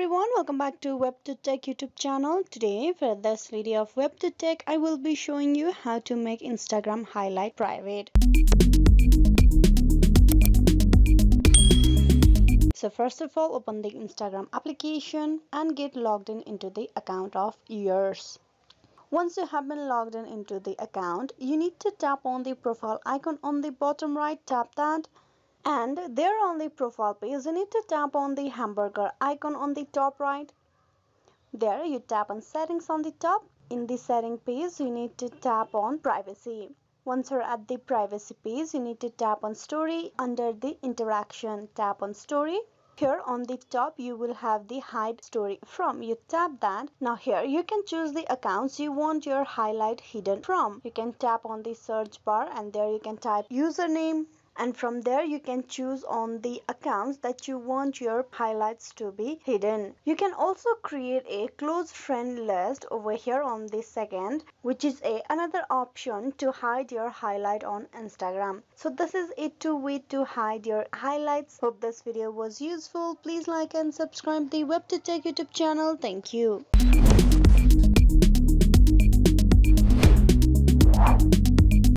everyone, welcome back to WebToTech YouTube channel. Today for this video of WebToTech, I will be showing you how to make Instagram highlight private. So first of all, open the Instagram application and get logged in into the account of yours. Once you have been logged in into the account, you need to tap on the profile icon on the bottom right, tap that. And there on the profile page, you need to tap on the hamburger icon on the top right. There you tap on settings on the top. In the setting page, you need to tap on privacy. Once you're at the privacy page, you need to tap on story. Under the interaction, tap on story. Here on the top you will have the hide story from. You tap that. Now here you can choose the accounts you want your highlight hidden from. You can tap on the search bar and there you can type username. And from there you can choose on the accounts that you want your highlights to be hidden. You can also create a close friend list over here on the second, which is another option to hide your highlight on Instagram. So this is a two-way to hide your highlights. Hope this video was useful. Please like and subscribe the WebToTech YouTube channel. Thank you.